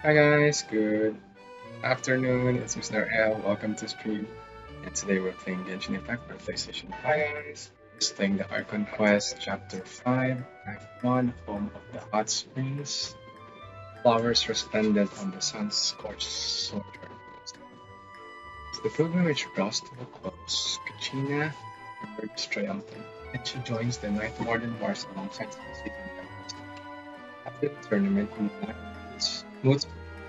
Hi guys, good afternoon. It's Mr. L. Welcome to stream. And today we're playing Genshin Impact for PlayStation 5. Hi guys. We're just playing the Archon Quest Chapter 5, Act 1, Home of the Hot Springs. Flowers resplendent on the sun-scorched soil. As the pilgrimage draws to a close, Kachina emerges triumphant, and she joins the Night Warden Wars alongside succeeding members. After the tournament, Mulan moves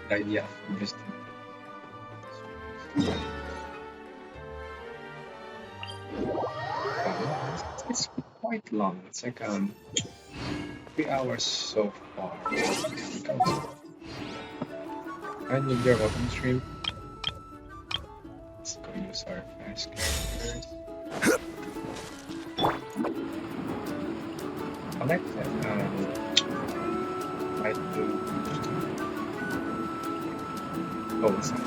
the idea of visiting. It's quite long. It's like 3 hours so far. And you're welcome to stream. Let's go use our fast characters. I like that light blue. Oh, it's not.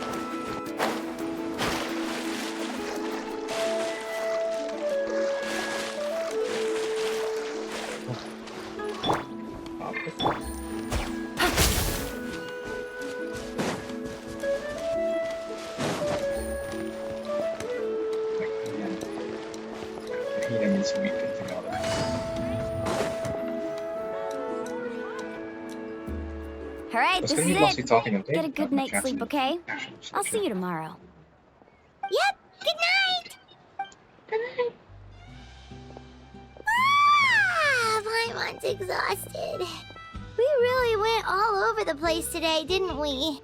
Alright, this is it. Talking, okay? Get a good night's sleep, okay? I'll see you tomorrow. Yep, good night! Good night. Paimon's exhausted. We really went all over the place today, didn't we?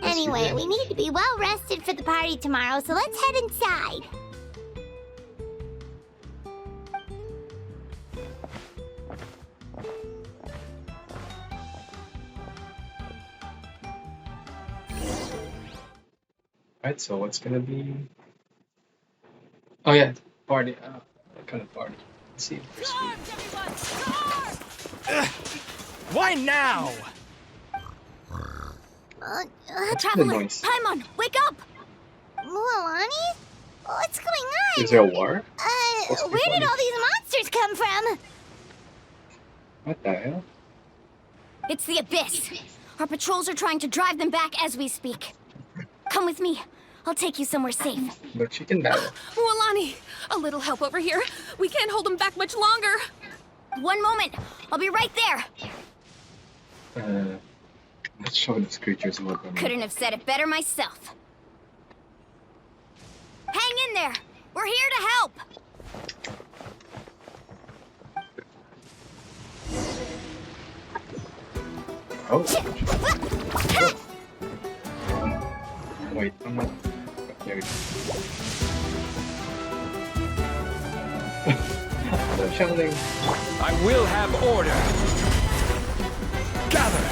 Anyway, we need to be well rested for the party tomorrow, so let's head inside. Alright, so what's gonna be? Oh yeah, party. What kind of party? Let's see. Why now? Traveler, Paimon, wake up! Mualani? What's going on? Is there a war? Where did all these monsters come from? What the hell? It's the Abyss. Our patrols are trying to drive them back as we speak. Come with me. I'll take you somewhere safe. But she can battle. Mualani, a little help over here. We can't hold them back much longer. One moment. I'll be right there. Let's show these creatures what they Couldn't have said it better myself. Hang in there. We're here to help. Oh. Wait, I'm not. There we go. Stop shouting. I will have order. Gather.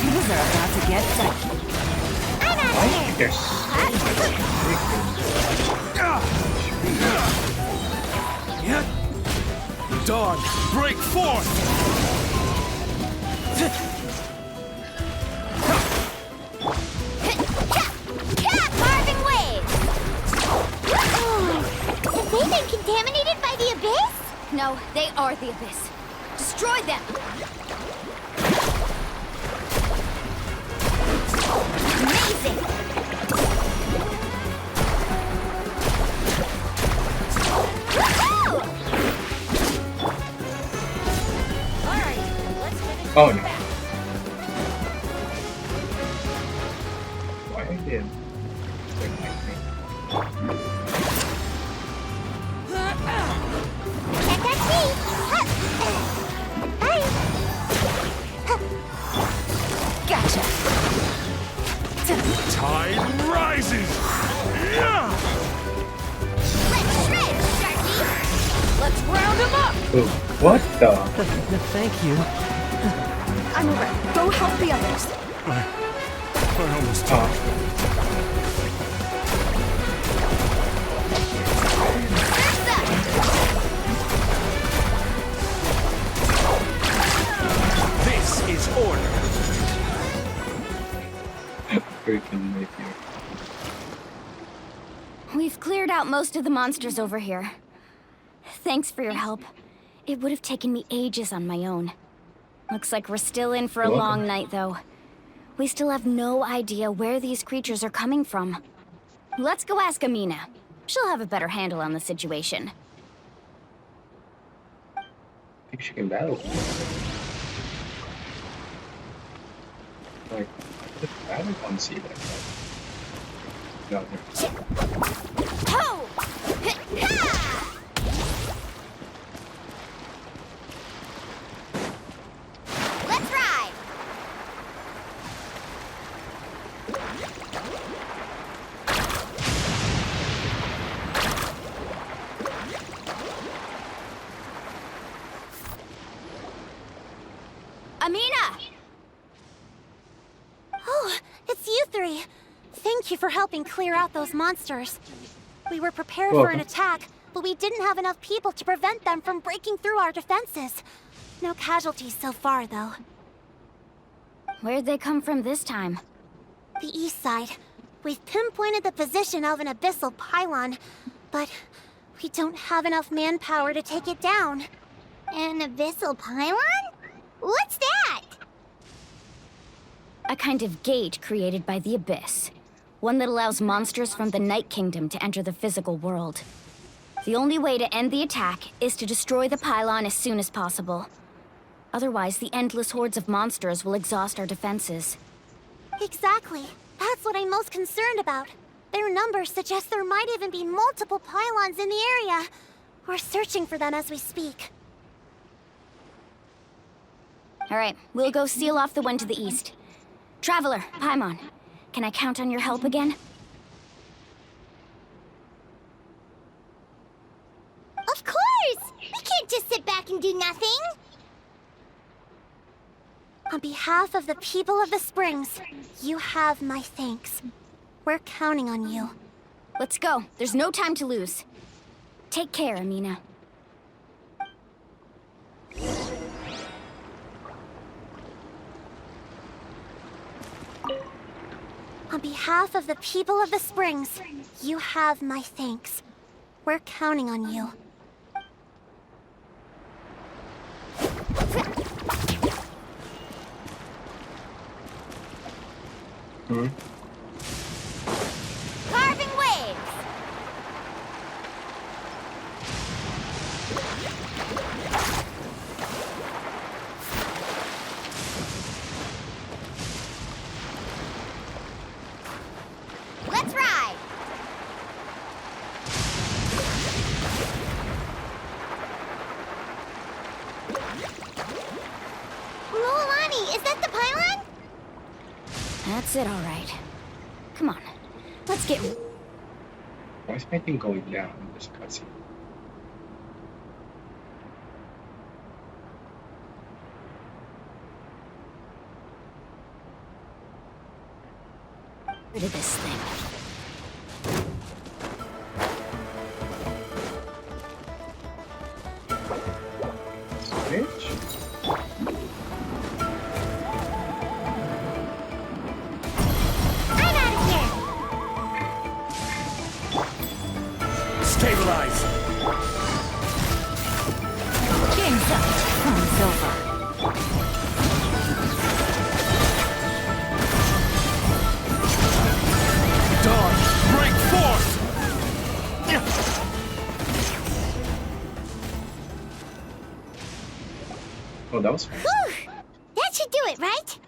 These are about to get set. I think there's so Dawn, break forth! Carving waves! Have they been contaminated by the Abyss? No, they are the Abyss. Destroy them! Amazing! Oh no. Why I did? Gotcha. Tide rises! Let's shred, Sharky! Let's round them up. Ooh, what the? Thank you. I'm over. Go help the others. I almost Freaking make you. We've cleared out most of the monsters over here. Thanks for your help. It would have taken me ages on my own. Looks like we're still in for a You're long welcome. night, though. We still have no idea where these creatures are coming from. Let's go ask Amina. She'll have a better handle on the situation. I think she can battle. Like, I don't want to see that. No, there. Ho! Ha! Let's ride! Amina! Oh, it's you three. Thank you for helping clear out those monsters. We were prepared for an Welcome. attack, but we didn't have enough people to prevent them from breaking through our defenses. No casualties so far, though. Where'd they come from this time? The east side. We've pinpointed the position of an abyssal pylon, but we don't have enough manpower to take it down. An abyssal pylon? What's that? A kind of gate created by the Abyss. One that allows monsters from the Night Kingdom to enter the physical world. The only way to end the attack is to destroy the pylon as soon as possible. Otherwise, the endless hordes of monsters will exhaust our defenses. Exactly. That's what I'm most concerned about. Their numbers suggest there might even be multiple pylons in the area. We're searching for them as we speak. All right, we'll go seal off the one to the east. Traveler, Paimon, can I count on your help again? Of course! We can't just sit back and do nothing! On behalf of the people of the Springs, you have my thanks. We're counting on you. Let's go. There's no time to lose. Take care, Amina. On behalf of the people of the Springs, you have my thanks. We're counting on you. Hmm? Carving waves! Let's ride! Lualani, is that the pylon? That's it, all right. Come on, let's get... Why is my thing going down in this cutscene? rid of this thing. Bitch? I'm out of here! Stabilize! Game's up. Fun's over. Dawn, break forth! Oh, that was fast. Whew! That should do it, right?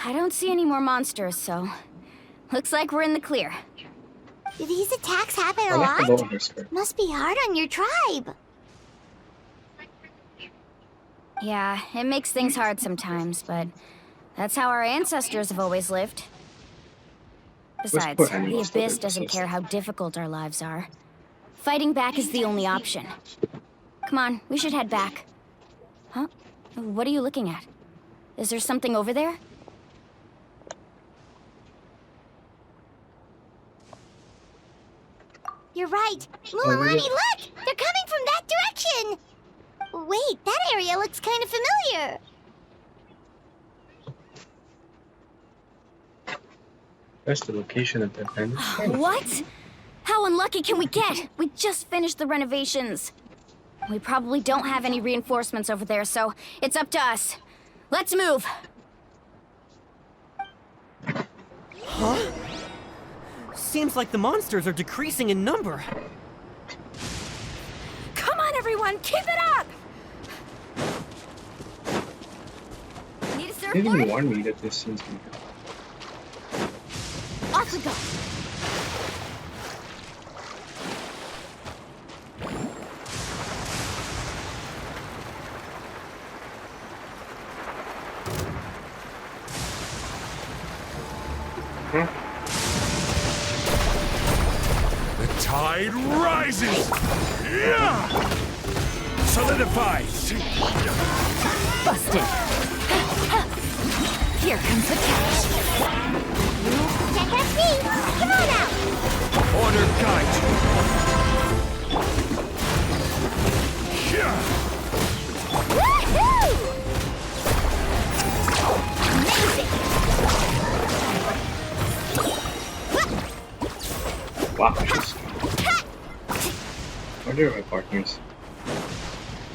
I don't see any more monsters, so... Looks like we're in the clear. Do these attacks happen I a like the bow lot? on her skirt. Must be hard on your tribe. Yeah, it makes things hard sometimes, but... That's how our ancestors have always lived. Besides, poor the animals still Abyss live doesn't so care how difficult our lives are. Fighting back is the only option. Come on, we should head back. Huh? What are you looking at? Is there something over there? You're right. really? Lualani, look! They're coming from that direction! Wait, that area looks kind of familiar. That's the location of the abandoned planet. What? How unlucky can we get? We just finished the renovations. We probably don't have any reinforcements over there, so it's up to us. Let's move. Huh? Seems like the monsters are decreasing in number. Come on, everyone, keep it up! Need a They surfboard? didn't even warn me that this seems to be Off we go. The tide rises! Yeah! Solidifies! Busted. Here comes the catch. Check our feet. Come on out. Order guide! Yeah! Woohoo! wow. What are my partners?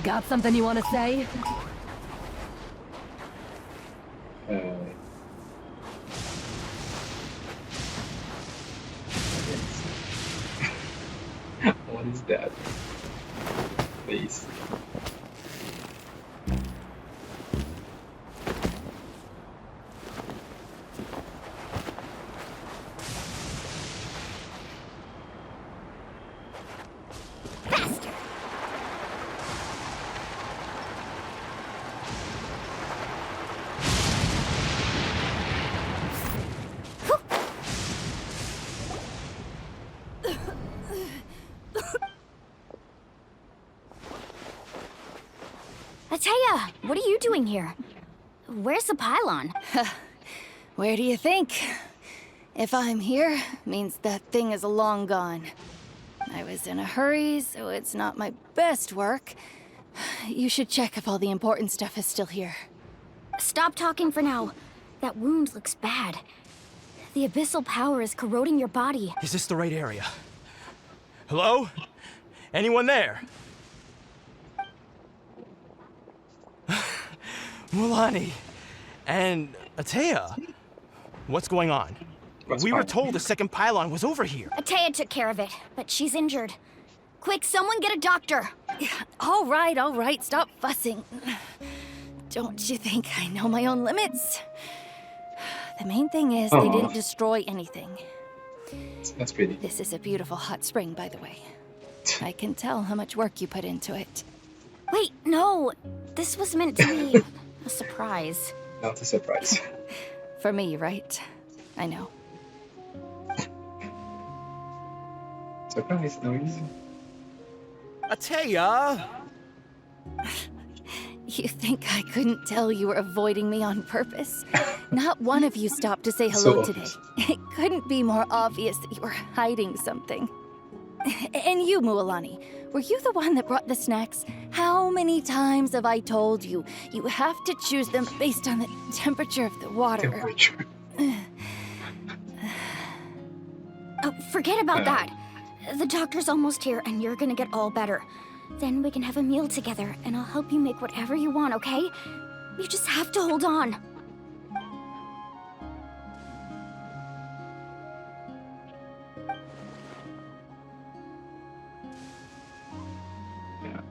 Got something you want to say? What is that? Please. Faster. Ataya, what are you doing here? Where's the pylon? Where do you think? If I'm here, means that thing is long gone. I was in a hurry, so it's not my best work. You should check if all the important stuff is still here. Stop talking for now. That wound looks bad. The abyssal power is corroding your body. Is this the right area? Hello? Anyone there? Mulani and Ataya. What's going on? We were told the second pylon was over here. Ataya took care of it, but she's injured. Quick, someone get a doctor. All right, stop fussing. Don't you think I know my own limits? The main thing is they didn't destroy anything. That's pretty. This is a beautiful hot spring, by the way. I can tell how much work you put into it. Wait, no. This was meant to be a surprise. Not a surprise. For me, right? I know. Surprise, no reason. Ataya! You think I couldn't tell you were avoiding me on purpose? Not one of you stopped to say So hello today. obvious. It couldn't be more obvious that you were hiding something. And you, Mualani, were you the one that brought the snacks? How many times have I told you, you have to choose them based on the temperature of the water? Temperature. Oh, forget about that. The doctor's almost here, and you're gonna get all better. Then we can have a meal together, and I'll help you make whatever you want, okay? You just have to hold on. Yeah.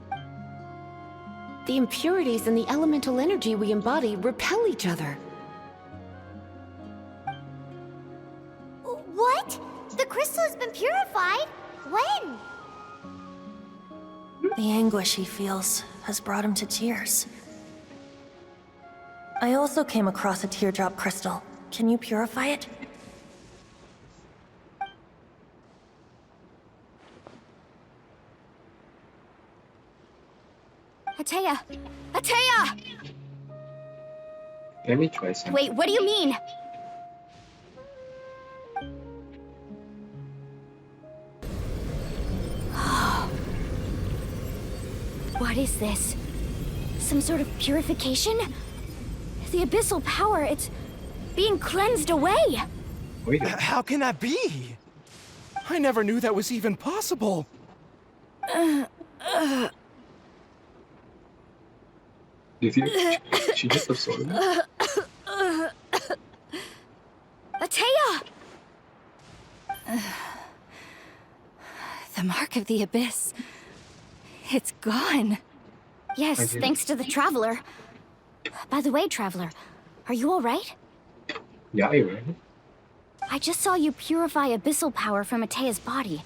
The impurities and the elemental energy we embody repel each other. What? The crystal has been purified? When? The anguish he feels has brought him to tears. I also came across a teardrop crystal. Can you purify it? Ataya! Ataya! Let me try something. Wait, what do you mean? What is this? Some sort of purification? The abyssal power, it's being cleansed away. Wait, How can that be? I never knew that was even possible. Do you think she just absorbed it? Atea! The mark of the abyss. It's gone. Yes, thanks to the Traveler. By the way, Traveler, are you alright? Yeah, I will. I just saw you purify abyssal power from Atea's body.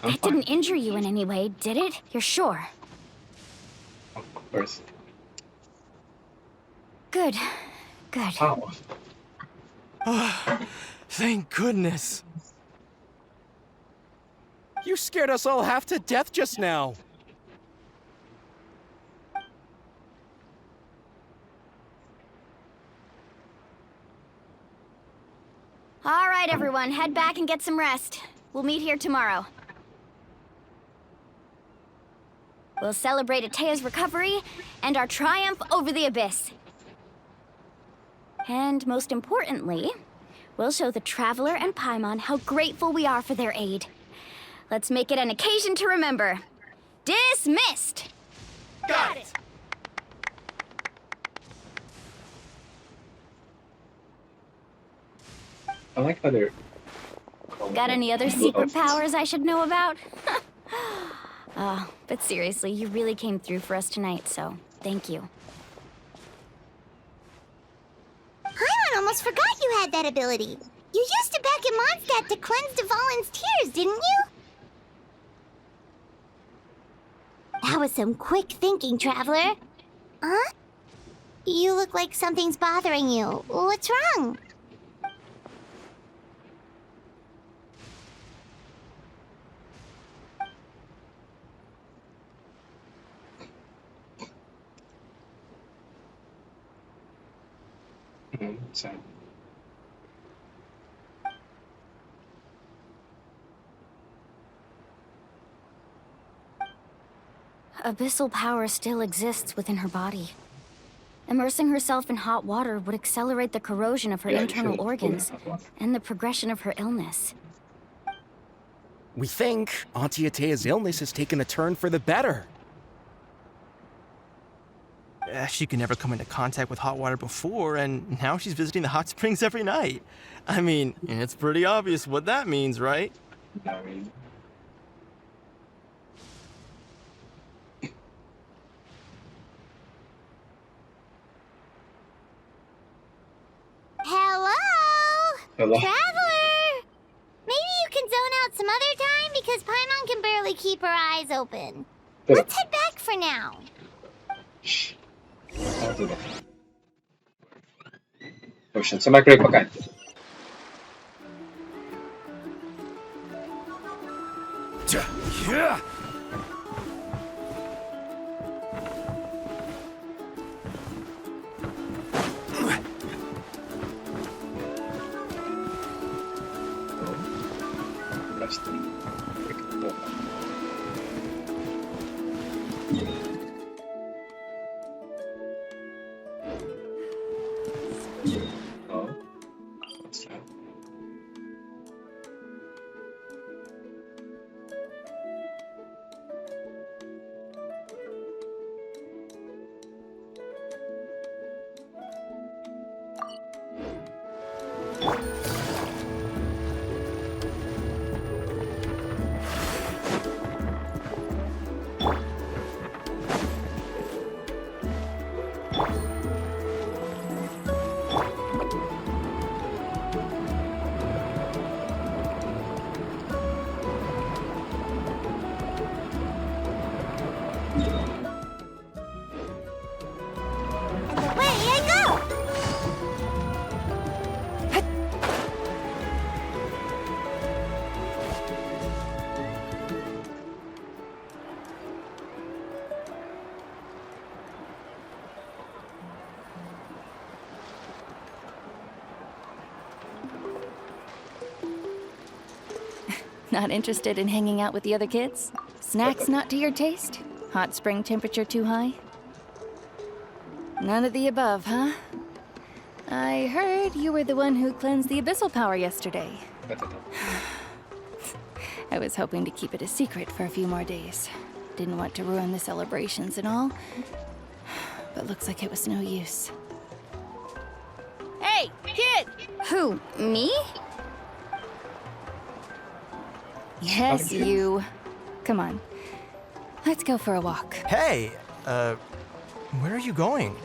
I'm That fine. didn't injure you in any way, did it? You're sure? Of course. Good. Good. How? Thank goodness. You scared us all half to death just now. All right, everyone, head back and get some rest. We'll meet here tomorrow. We'll celebrate Atea's recovery and our triumph over the abyss. And most importantly, we'll show the Traveler and Paimon how grateful we are for their aid. Let's make it an occasion to remember. Dismissed! Got it! I like how they're... Got any other secret powers I should know about? But seriously, you really came through for us tonight, so thank you. Paimon almost forgot you had that ability. You used it back in Mondstadt to cleanse Dvalin's tears, didn't you? That was some quick thinking, Traveler. Huh? You look like something's bothering you. What's wrong? So, Abyssal power still exists within her body. Immersing herself in hot water would accelerate the corrosion of her yeah, internal sure. organs and the progression of her illness. We think Auntie Atea's illness has taken a turn for the better. She could never come into contact with hot water before, and now she's visiting the hot springs every night. I mean, it's pretty obvious what that means, right? I mean... Hello? Hello? Traveler! Maybe you can zone out some other time because Paimon can barely keep her eyes open. Let's head back for now. Shh. I'll do that. Ocean, sa microwave pagkain. Yeah. Rest. Oh. What's that? Away I go! Not interested in hanging out with the other kids? Snacks not to your taste? Hot spring temperature too high? None of the above, huh? I heard you were the one who cleansed the abyssal power yesterday. I was hoping to keep it a secret for a few more days. Didn't want to ruin the celebrations and all. But looks like it was no use. Hey, kid! Who, me? Yes, you. Come on. Let's go for a walk. Hey, where are you going?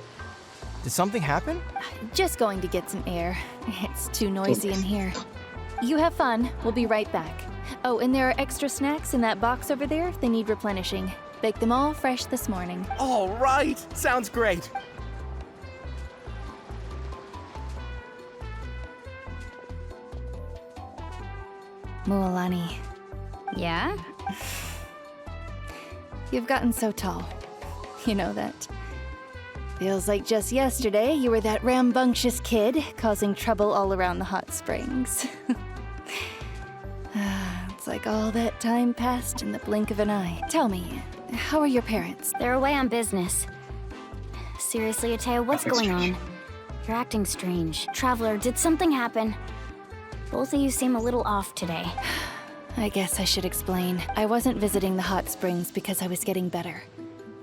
Did something happen? Just going to get some air. It's too noisy in here. You have fun. We'll be right back. Oh, and there are extra snacks in that box over there if they need replenishing. Baked them all fresh this morning. All right, sounds great. Mualani, Yeah? you've gotten so tall. You know that. Feels like just yesterday you were that rambunctious kid causing trouble all around the hot springs. It's like all that time passed in the blink of an eye. Tell me, how are your parents? They're away on business. Seriously, Atea, what's going on? You're acting strange. Traveler, did something happen? Both of you seem a little off today. I guess I should explain. I wasn't visiting the hot springs because I was getting better.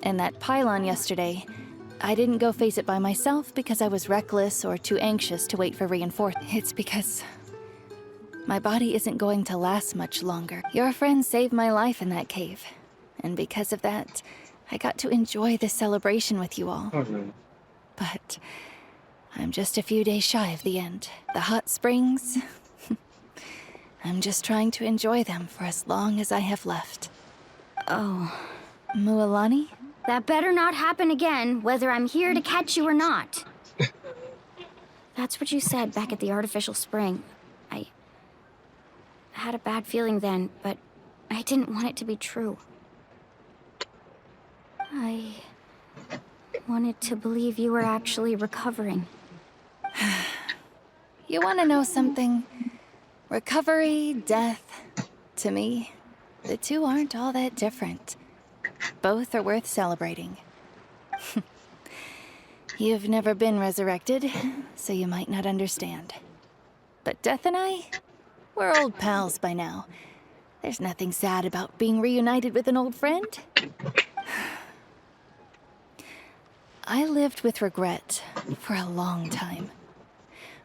And that pylon yesterday, I didn't go face it by myself because I was reckless or too anxious to wait for reinforcements. It's because my body isn't going to last much longer. Your friend saved my life in that cave. And because of that, I got to enjoy this celebration with you all. Oh, no. But I'm just a few days shy of the end. The hot springs, I'm just trying to enjoy them for as long as I have left. Oh. Mualani? That better not happen again, whether I'm here to catch you or not. That's what you said back at the artificial spring. I had a bad feeling then, but I didn't want it to be true. I wanted to believe you were actually recovering. You want to know something? Recovery, death, to me, the two aren't all that different. Both are worth celebrating. You've never been resurrected, so you might not understand. But Death and I, we're old pals by now. There's nothing sad about being reunited with an old friend. I lived with regret for a long time.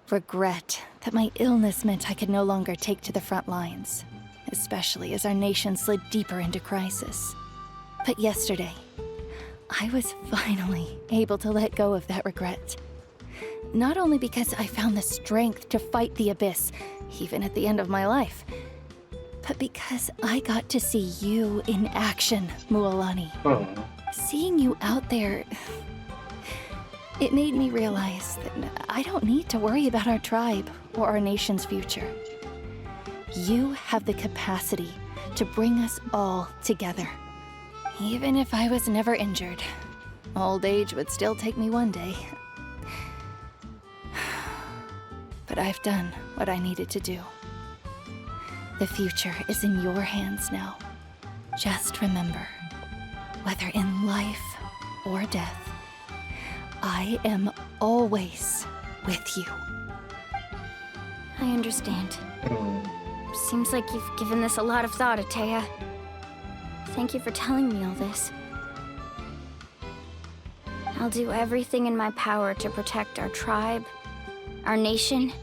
Regret that my illness meant I could no longer take to the front lines, especially as our nation slid deeper into crisis. But yesterday, I was finally able to let go of that regret. Not only because I found the strength to fight the abyss, even at the end of my life, but because I got to see you in action, Mualani. Oh. Seeing you out there, it made me realize that I don't need to worry about our tribe or our nation's future. You have the capacity to bring us all together. Even if I was never injured, old age would still take me one day. But I've done what I needed to do. The future is in your hands now. Just remember, whether in life or death, I am always with you. I understand. Oh. Seems like you've given this a lot of thought, Atea. Thank you for telling me all this. I'll do everything in my power to protect our tribe, our nation,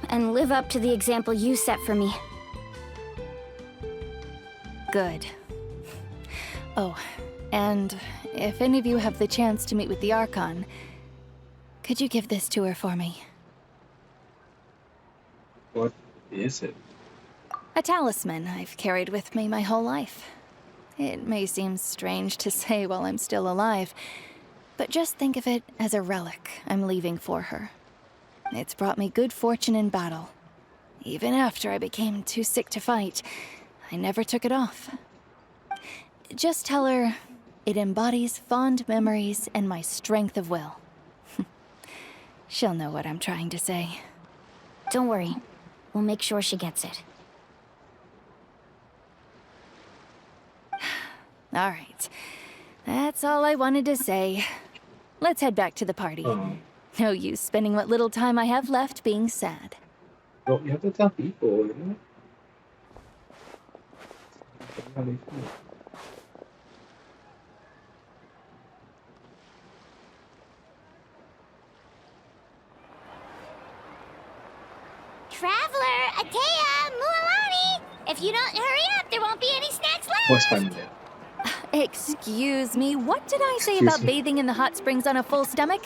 and live up to the example you set for me. Good. Oh, and if any of you have the chance to meet with the Archon, could you give this to her for me? What is it? A talisman I've carried with me my whole life. It may seem strange to say while I'm still alive, but just think of it as a relic I'm leaving for her. It's brought me good fortune in battle. Even after I became too sick to fight, I never took it off. Just tell her it embodies fond memories and my strength of will. She'll know what I'm trying to say. Don't worry. We'll make sure she gets it. All right. That's all I wanted to say. Let's head back to the party. Oh. No use spending what little time I have left being sad. Well, you have to tell people, you know? how they feel. Traveler, Atea, Mualani! If you don't hurry up, there won't be any snacks What's left! fun there? Excuse me, what did I say Excuse about me. bathing in the hot springs on a full stomach?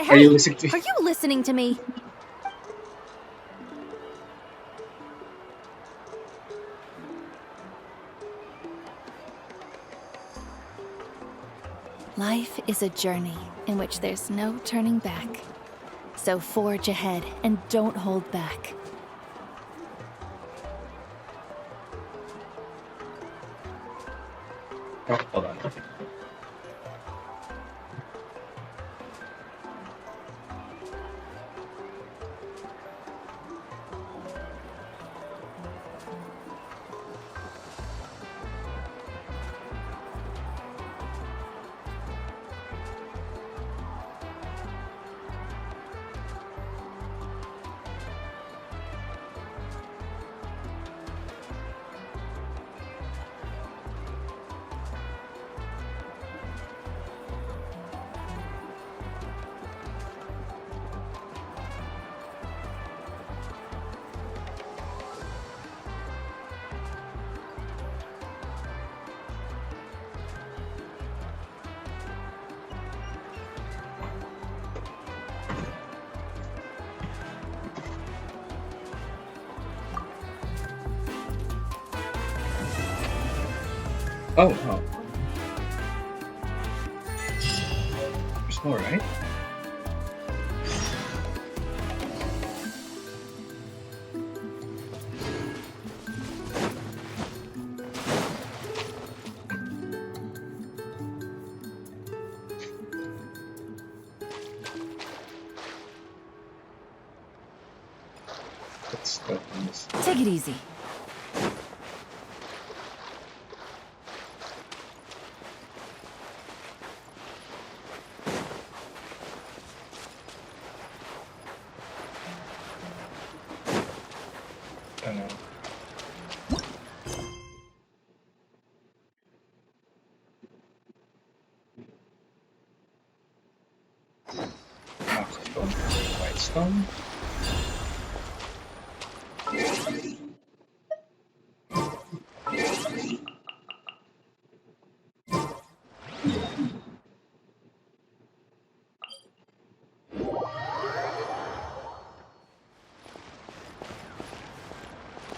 Are you Hey, listening to me? are you listening to me? Life is a journey in which there's no turning back. So forge ahead and don't hold back. Oh, hold on. Oh, oh. There's more, right? Let's start on this. Take it easy. White stone.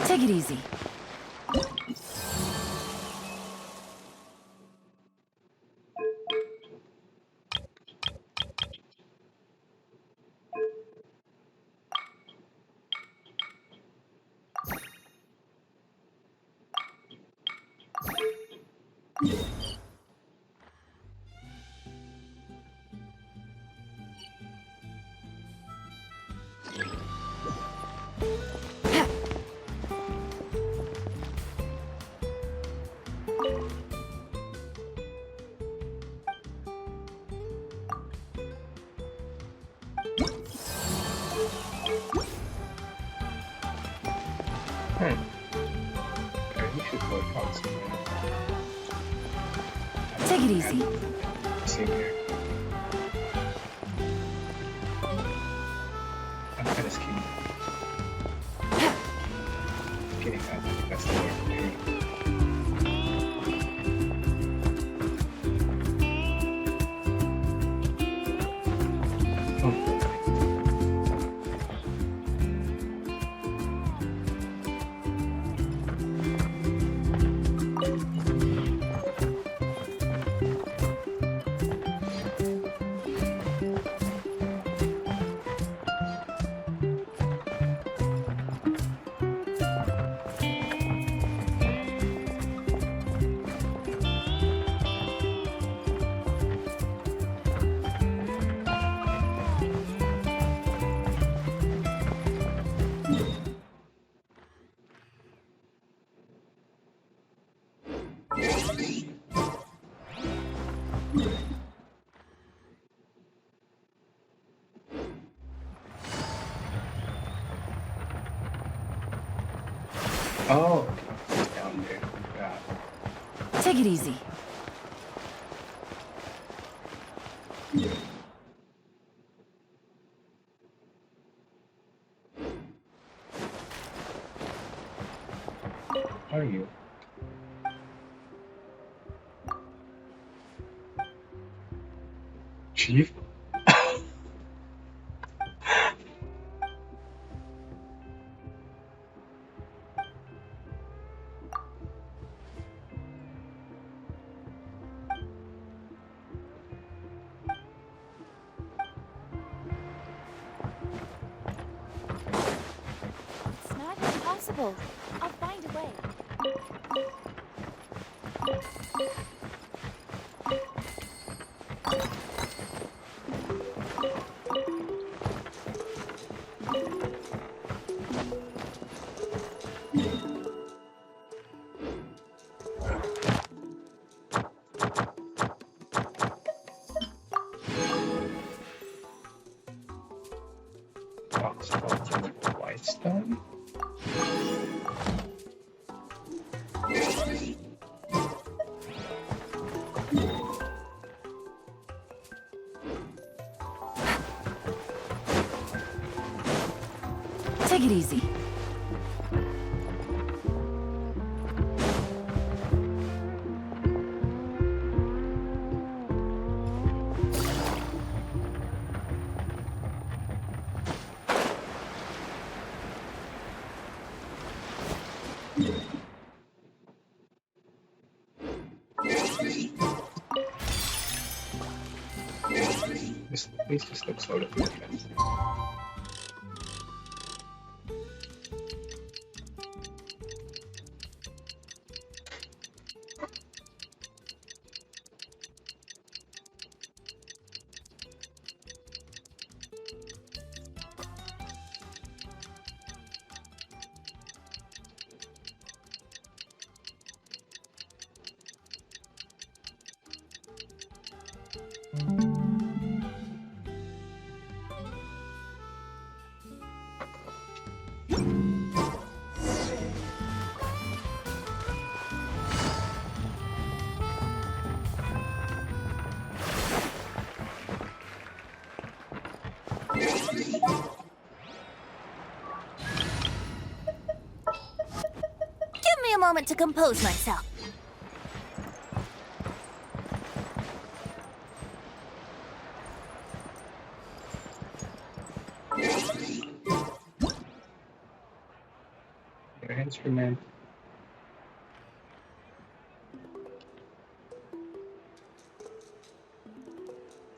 Take it easy. Okay, we should go across. Take it easy. Same here. I'm kind of skinny. Skinny guy, I think that's the word. Oh, oh, it's down there. Yeah. Take it easy. How are you? Chief? It's not impossible. I'll find a way. Box of white stone? Take it easy. This place just looks out of defense. Give me a moment to compose myself. Your instrument.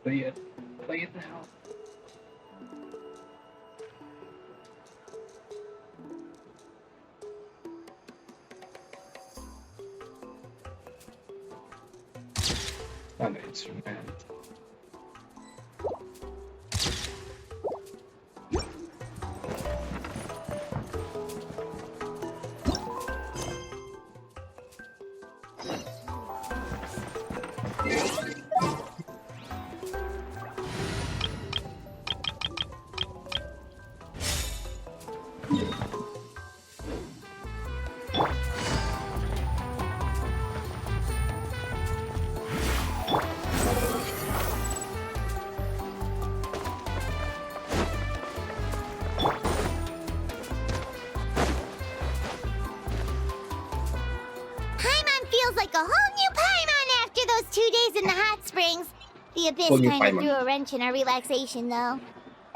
Play it. Play it now. Not an instrument. Paimon feels like a whole new Paimon after those 2 days in the hot springs. The Abyss Whole new kind of Paimon. threw a wrench in our relaxation, though.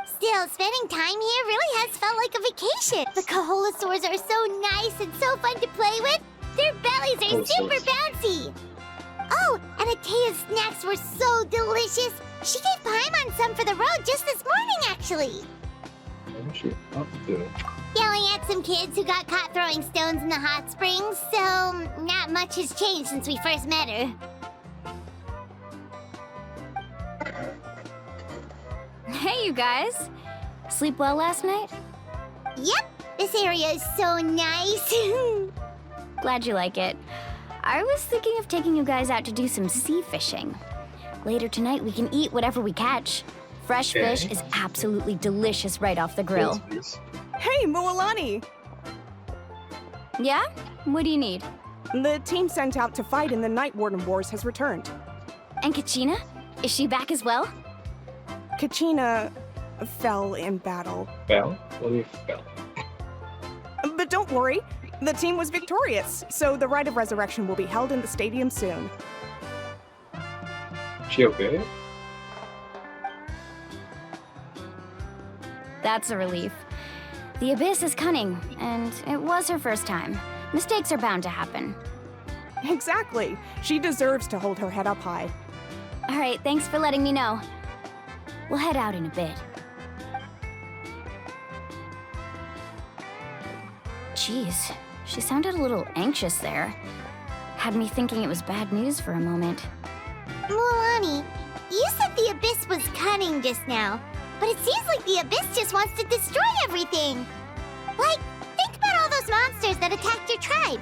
Still, spending time here really has felt like a vacation. The Kaholosaurs are so nice and so fun to play with. Their bellies are super Kaholosaurs. bouncy. Oh, and Atea's snacks were so delicious. She gave Paimon some for the road just this morning, actually. I'm sure I'll do it. Yelling at some kids who got caught throwing stones in the hot springs, so not much has changed since we first met her. Hey, you guys. Sleep well last night? Yep, this area is so nice. Glad you like it. I was thinking of taking you guys out to do some sea fishing. Later tonight, we can eat whatever we catch. Fresh fish Okay. is absolutely delicious right off the grill. Please. Hey, Moalani! Yeah? What do you need? The team sent out to fight in the Night Warden Wars has returned. And Kachina? Is she back as well? Kachina fell in battle. Fell? What do you fell? But don't worry, the team was victorious, so the rite of resurrection will be held in the stadium soon. She okay? That's a relief. The Abyss is cunning, and it was her first time. Mistakes are bound to happen. Exactly. She deserves to hold her head up high. All right, thanks for letting me know. We'll head out in a bit. Jeez, she sounded a little anxious there. Had me thinking it was bad news for a moment. Mualani, you said the Abyss was cunning just now, but it seems like the Abyss just wants to destroy everything. Like, think about all those monsters that attacked your tribe.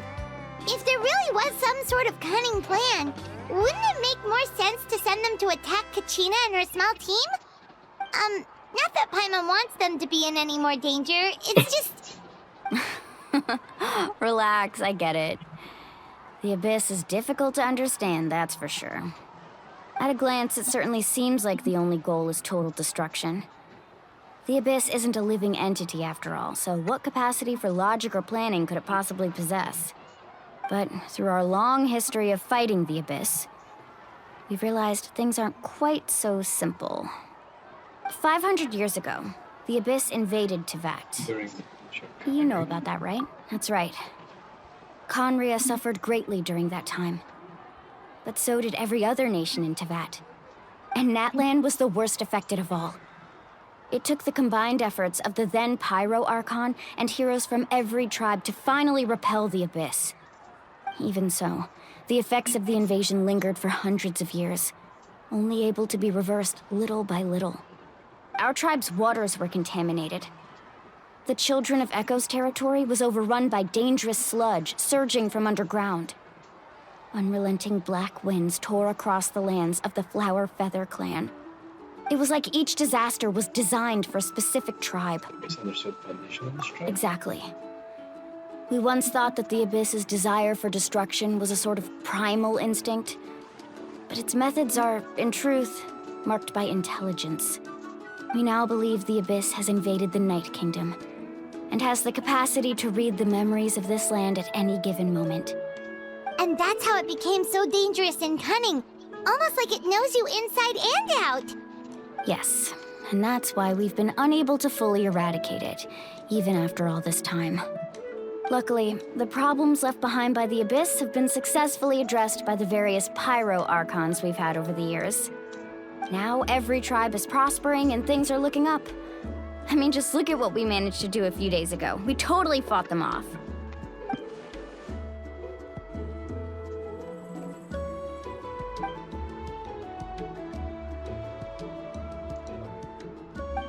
If there really was some sort of cunning plan, wouldn't it make more sense to send them to attack Kachina and her small team? Not that Paimon wants them to be in any more danger, it's just... Relax, I get it. The Abyss is difficult to understand, that's for sure. At a glance, it certainly seems like the only goal is total destruction. The Abyss isn't a living entity after all, so what capacity for logic or planning could it possibly possess? But through our long history of fighting the Abyss, we've realized things aren't quite so simple. 500 years ago, the Abyss invaded Tevat. During the You know about that, right? That's right. Conria suffered greatly during that time. But so did every other nation in Tevat. And Natlan was the worst affected of all. It took the combined efforts of the then Pyro Archon and heroes from every tribe to finally repel the Abyss. Even so, the effects of the invasion lingered for hundreds of years, only able to be reversed little by little. Our tribe's waters were contaminated. The Children of Echo's territory was overrun by dangerous sludge surging from underground. Unrelenting black winds tore across the lands of the Flower Feather clan. It was like each disaster was designed for a specific tribe. Misunderstood foundation of this tribe? Exactly. We once thought that the Abyss's desire for destruction was a sort of primal instinct, but its methods are, in truth, marked by intelligence. We now believe the Abyss has invaded the Night Kingdom, and has the capacity to read the memories of this land at any given moment. And that's how it became so dangerous and cunning. Almost like it knows you inside and out. Yes, and that's why we've been unable to fully eradicate it, even after all this time. Luckily, the problems left behind by the Abyss have been successfully addressed by the various Pyro Archons we've had over the years. Now every tribe is prospering and things are looking up. I mean, just look at what we managed to do a few days ago. We totally fought them off.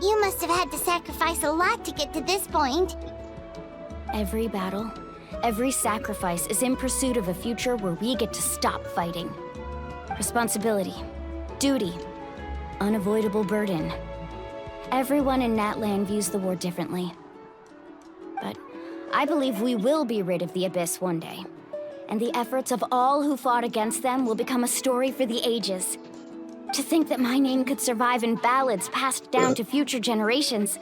You must have had to sacrifice a lot to get to this point. Every battle, every sacrifice is in pursuit of a future where we get to stop fighting. Responsibility, duty, unavoidable burden. Everyone in Natlan views the war differently. But I believe we will be rid of the Abyss one day. And the efforts of all who fought against them will become a story for the ages. To think that my name could survive in ballads passed down to future generations,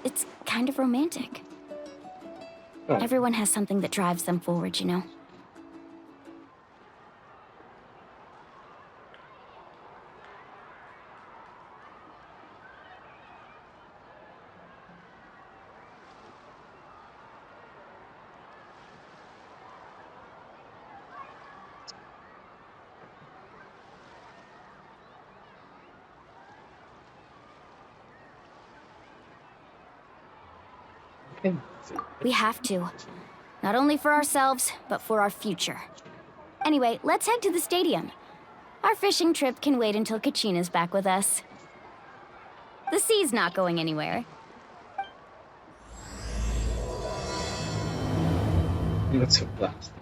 it's kind of romantic. Everyone has something that drives them forward, you know? We have to. Not only for ourselves, but for our future. Anyway, let's head to the stadium. Our fishing trip can wait until Kachina's back with us. The sea's not going anywhere. That's a blast.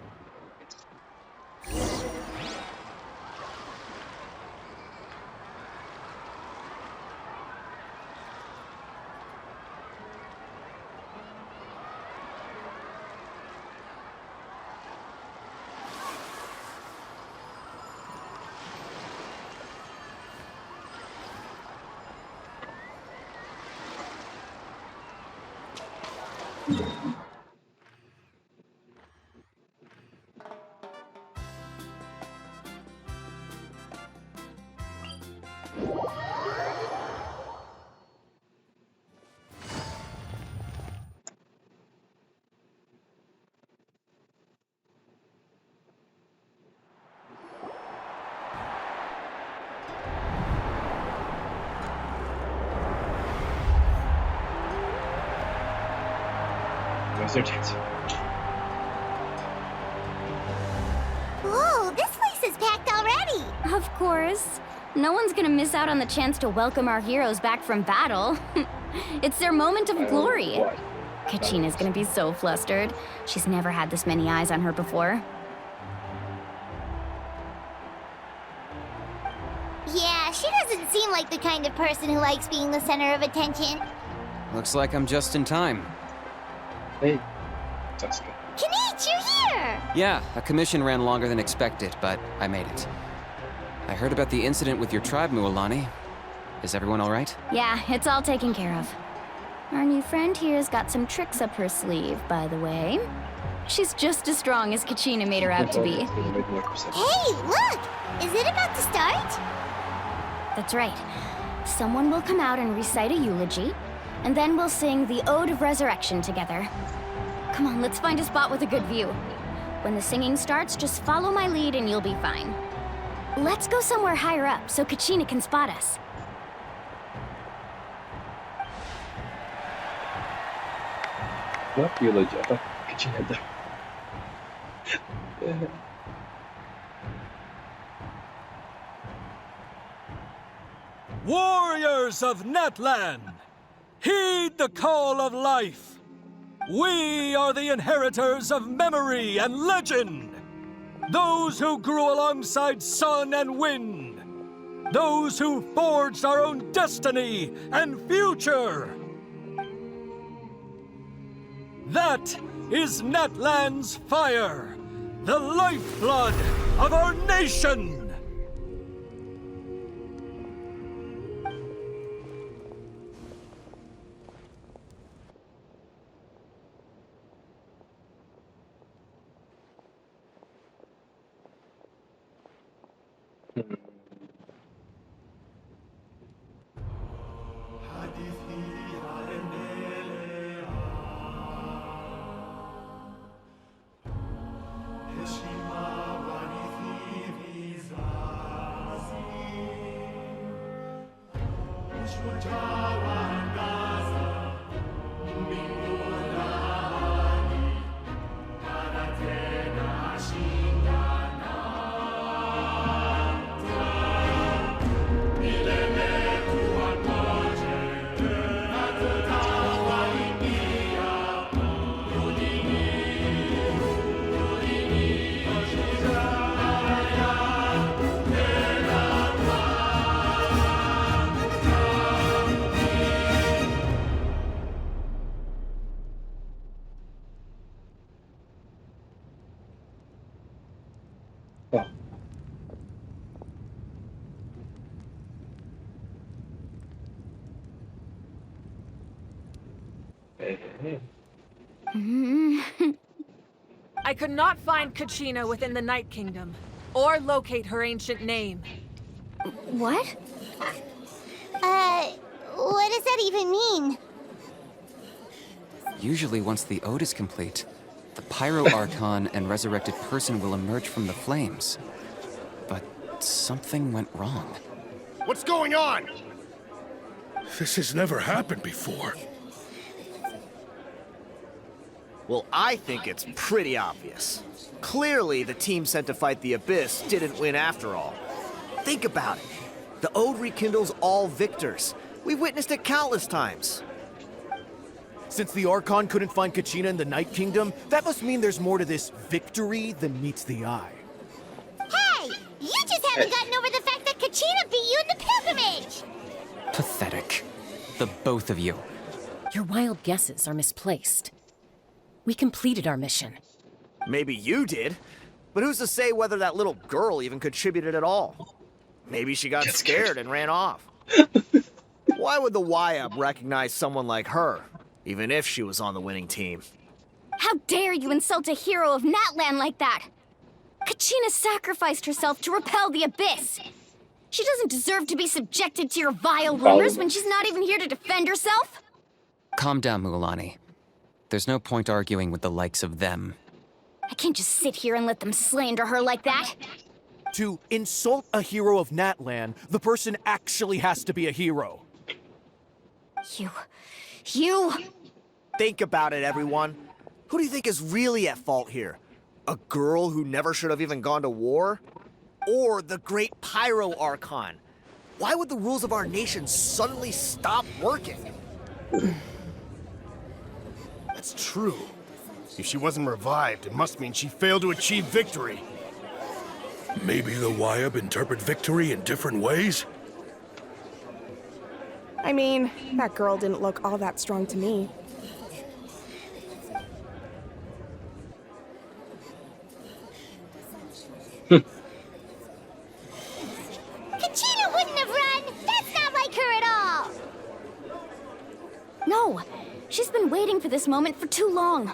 Where's their chance? Whoa, this place is packed already! Of course. No one's gonna miss out on the chance to welcome our heroes back from battle. It's their moment of glory. What? Kachina's gonna be so flustered. She's never had this many eyes on her before. Yeah, she doesn't seem like the kind of person who likes being the center of attention. Looks like I'm just in time. Hey, Sasuke. Kanich, you're here! Yeah, a commission ran longer than expected, but I made it. I heard about the incident with your tribe, Mualani. Is everyone all right? Yeah, it's all taken care of. Our new friend here's got some tricks up her sleeve, by the way. She's just as strong as Kachina made her out to be. Hey, look! Is it about to start? That's right. Someone will come out and recite a eulogy, and then we'll sing the Ode of Resurrection together. Come on, let's find a spot with a good view. When the singing starts, just follow my lead and you'll be fine. Let's go somewhere higher up so Kachina can spot us. What eulogy? I thought Kachina died. Warriors of Natlan, heed the call of life. We are the inheritors of memory and legend. Those who grew alongside sun and wind. Those who forged our own destiny and future. That is Natlan's fire, the lifeblood of our nation. Oh. Hey. I could not find Kachina within the Night Kingdom, or locate her ancient name. What? What does that even mean? Usually once the ode is complete, the Pyro Archon and resurrected person will emerge from the flames. But something went wrong. What's going on? This has never happened before. Well, I think it's pretty obvious. Clearly, the team sent to fight the Abyss didn't win after all. Think about it. The Ode rekindles all victors. We've witnessed it countless times. Since the Archon couldn't find Kachina in the Night Kingdom, that must mean there's more to this victory than meets the eye. Hey! You just haven't gotten over the fact that Kachina beat you in the pilgrimage! Pathetic. The both of you. Your wild guesses are misplaced. We completed our mission. Maybe you did, but who's to say whether that little girl even contributed at all? Maybe she got scared and ran off. Why would the YAB recognize someone like her? even if she was on the winning team. How dare you insult a hero of Natlan like that? Kachina sacrificed herself to repel the Abyss. She doesn't deserve to be subjected to your vile rumors when she's not even here to defend herself. Calm down, Mualani. There's no point arguing with the likes of them. I can't just sit here and let them slander her like that. To insult a hero of Natlan, the person actually has to be a hero. You... Think about it, everyone. Who do you think is really at fault here? A girl who never should have even gone to war? Or the great Pyro Archon? Why would the rules of our nation suddenly stop working? That's true. If she wasn't revived, it must mean she failed to achieve victory. Maybe the Wyab interpret victory in different ways? I mean, that girl didn't look all that strong to me. Kachina wouldn't have run! That's not like her at all! No, she's been waiting for this moment for too long.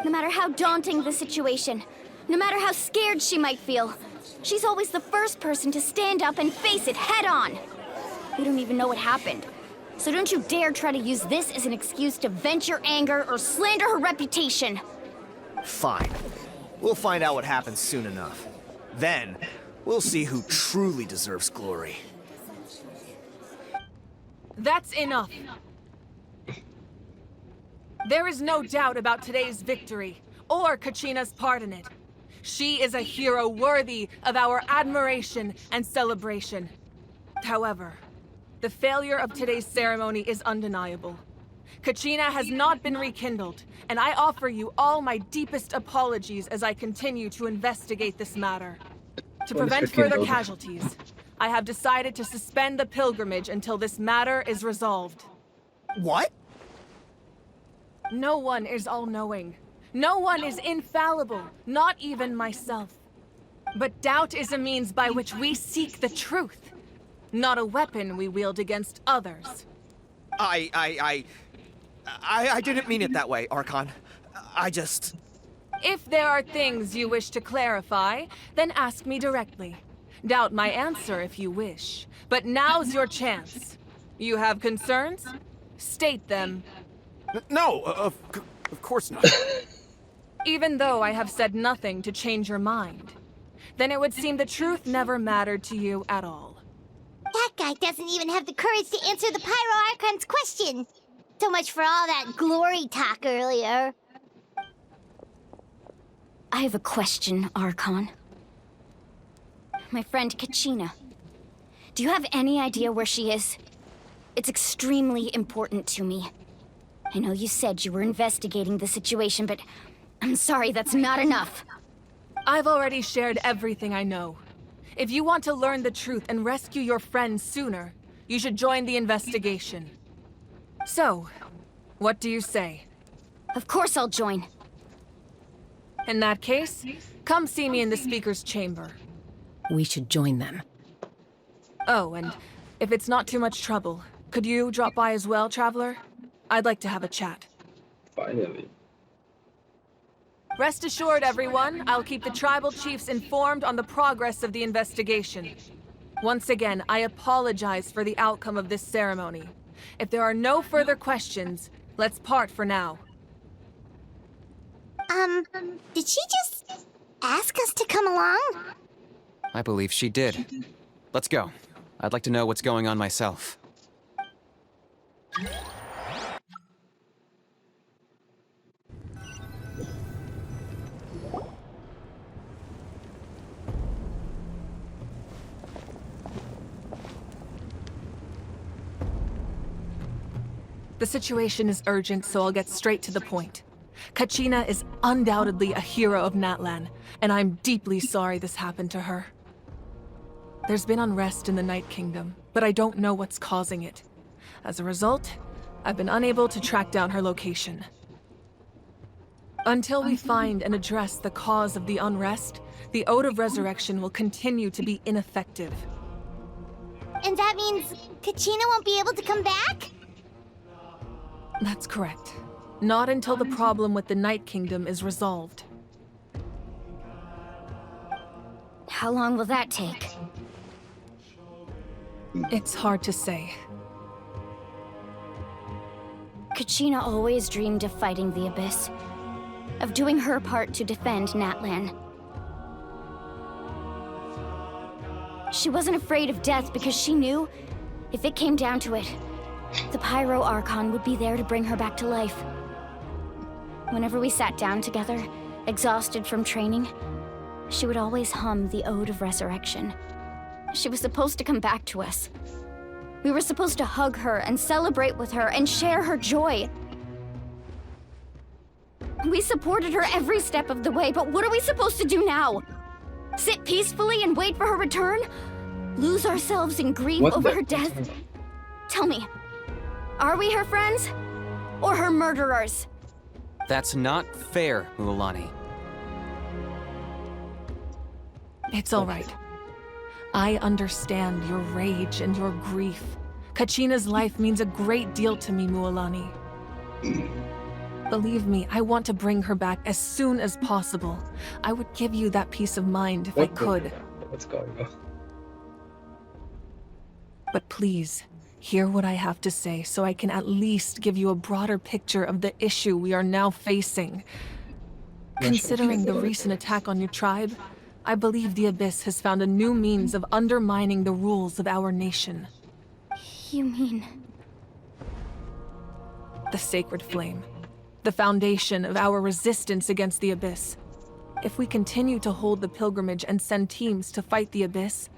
No matter how daunting the situation, no matter how scared she might feel, she's always the first person to stand up and face it head on. We don't even know what happened, so don't you dare try to use this as an excuse to vent your anger or slander her reputation. Fine. We'll find out what happens soon enough. Then, we'll see who truly deserves glory. That's enough. There is no doubt about today's victory, or Kachina's part in it. She is a hero worthy of our admiration and celebration. However, the failure of today's ceremony is undeniable. Kachina has not been rekindled, and I offer you all my deepest apologies as I continue to investigate this matter. To prevent further casualties, I have decided to suspend the pilgrimage until this matter is resolved. What? No one is all-knowing. No one is infallible, not even myself. But doubt is a means by which we seek the truth, not a weapon we wield against others. I didn't mean it that way, Archon. I just... If there are things you wish to clarify, then ask me directly. Doubt my answer if you wish. But now's your chance. You have concerns? State them. No, of course not. Even though I have said nothing to change your mind, then it would seem the truth never mattered to you at all. That guy doesn't even have the courage to answer the Pyro Archon's question. So much for all that glory talk earlier. I have a question, Archon. My friend Kachina. Do you have any idea where she is? It's extremely important to me. I know you said you were investigating the situation, but I'm sorry, that's not enough. I've already shared everything I know. If you want to learn the truth and rescue your friend sooner, you should join the investigation. So, what do you say? Of course I'll join. In that case, come see me in the speaker's chamber. We should join them. Oh, and if it's not too much trouble, could you drop by as well, Traveler? I'd like to have a chat. Finally. Rest assured, everyone, I'll keep the tribal chiefs informed on the progress of the investigation. Once again, I apologize for the outcome of this ceremony. If there are no further questions, let's part for now. Did she just ask us to come along? I believe she did. Let's go. I'd like to know what's going on myself. The situation is urgent, so I'll get straight to the point. Kachina is undoubtedly a hero of Natlan, and I'm deeply sorry this happened to her. There's been unrest in the Night Kingdom, but I don't know what's causing it. As a result, I've been unable to track down her location. Until we find and address the cause of the unrest, the Ode of Resurrection will continue to be ineffective. And that means Kachina won't be able to come back? That's correct. Not until the problem with the Night Kingdom is resolved. How long will that take? It's hard to say. Kachina always dreamed of fighting the Abyss. Of doing her part to defend Natlan. She wasn't afraid of death because she knew, if it came down to it, the Pyro Archon would be there to bring her back to life. Whenever we sat down together, exhausted from training, she would always hum the Ode of Resurrection. She was supposed to come back to us. We were supposed to hug her and celebrate with her and share her joy. We supported her every step of the way, but what are we supposed to do now? Sit peacefully and wait for her return? Lose ourselves in grief over her death? Tell me, are we her friends? Or her murderers? That's not fair, Mualani. It's all right. I understand your rage and your grief. Kachina's life means a great deal to me, Mualani. Believe me, I want to bring her back as soon as possible. I would give you that peace of mind if I could. What's going on? But please, hear what I have to say so I can at least give you a broader picture of the issue we are now facing. Considering the recent attack on your tribe, I believe the Abyss has found a new means of undermining the rules of our nation. You mean... The Sacred Flame. The foundation of our resistance against the Abyss. If we continue to hold the pilgrimage and send teams to fight the Abyss,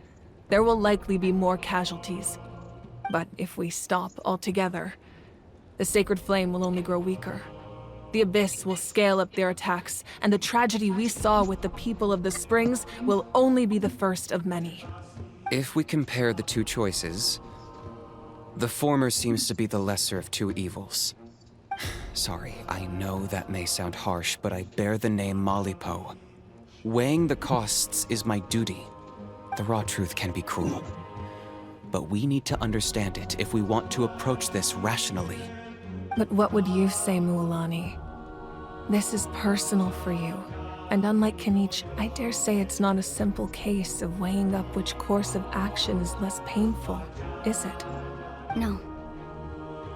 there will likely be more casualties. But if we stop altogether, the Sacred Flame will only grow weaker. The Abyss will scale up their attacks, and the tragedy we saw with the people of the Springs will only be the first of many. If we compare the two choices, the former seems to be the lesser of two evils. Sorry, I know that may sound harsh, but I bear the name Malipo. Weighing the costs is my duty. The raw truth can be cruel. But we need to understand it if we want to approach this rationally. But what would you say, Mualani? This is personal for you. And unlike Kanich, I dare say it's not a simple case of weighing up which course of action is less painful, is it? No.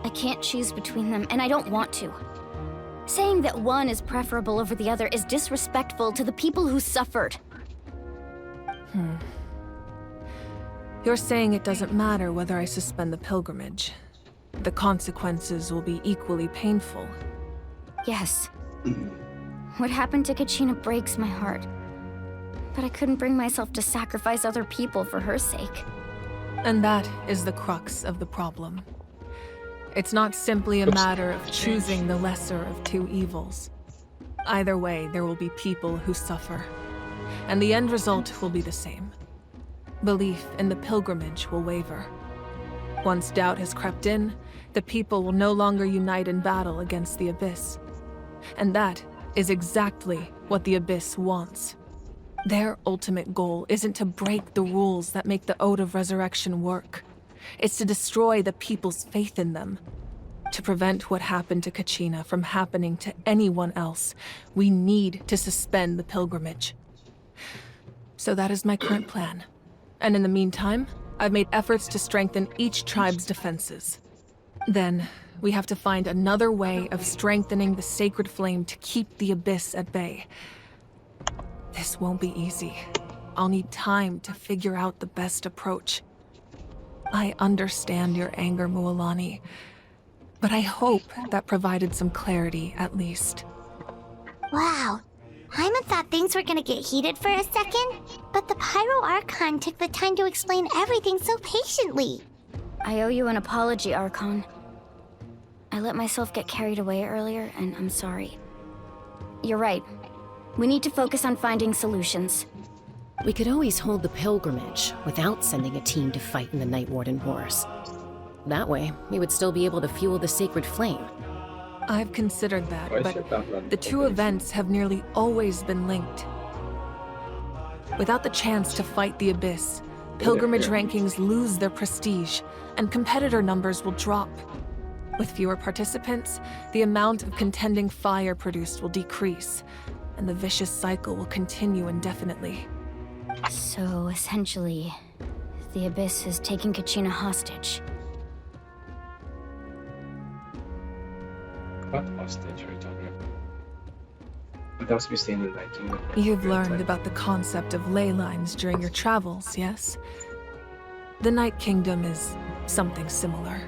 I can't choose between them, and I don't want to. Saying that one is preferable over the other is disrespectful to the people who suffered. You're saying it doesn't matter whether I suspend the pilgrimage. The consequences will be equally painful. Yes. What happened to Kachina breaks my heart. But I couldn't bring myself to sacrifice other people for her sake. And that is the crux of the problem. It's not simply a matter of choosing the lesser of two evils. Either way, there will be people who suffer. And the end result will be the same. Belief in the pilgrimage will waver. Once doubt has crept in, the people will no longer unite in battle against the Abyss. And that is exactly what the Abyss wants. Their ultimate goal isn't to break the rules that make the Ode of Resurrection work. It's to destroy the people's faith in them. To prevent what happened to Kachina from happening to anyone else, we need to suspend the pilgrimage. So that is my current plan. And in the meantime, I've made efforts to strengthen each tribe's defenses. Then, we have to find another way of strengthening the Sacred Flame to keep the Abyss at bay. This won't be easy. I'll need time to figure out the best approach. I understand your anger, Mualani, but I hope that provided some clarity at least. Wow. Hyman thought things were gonna get heated for a second, but the Pyro Archon took the time to explain everything so patiently. I owe you an apology, Archon. I let myself get carried away earlier, and I'm sorry. You're right. We need to focus on finding solutions. We could always hold the pilgrimage without sending a team to fight in the Night Warden Wars. That way, we would still be able to fuel the Sacred Flame. I've considered that, but the two events have nearly always been linked. Without the chance to fight the Abyss, pilgrimage Yeah. rankings lose their prestige, and competitor numbers will drop. With fewer participants, the amount of contending fire produced will decrease, and the vicious cycle will continue indefinitely. So, essentially, the Abyss has taken Kachina hostage. What hostage are you talking about? What else we see in the Night Kingdom? You've learned about the concept of ley lines during your travels, yes? The Night Kingdom is something similar.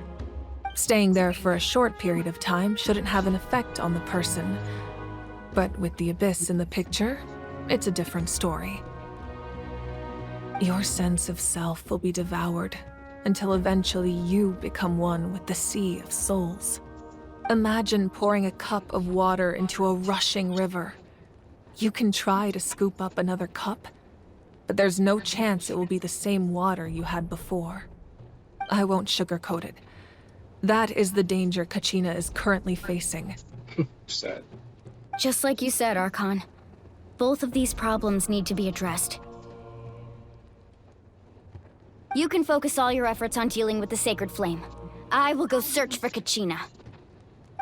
Staying there for a short period of time shouldn't have an effect on the person. But with the Abyss in the picture, it's a different story. Your sense of self will be devoured until eventually you become one with the Sea of Souls. Imagine pouring a cup of water into a rushing river. You can try to scoop up another cup, but there's no chance it will be the same water you had before. I won't sugarcoat it. That is the danger Kachina is currently facing. Sad. Just like you said, Archon. Both of these problems need to be addressed. You can focus all your efforts on dealing with the Sacred Flame. I will go search for Kachina.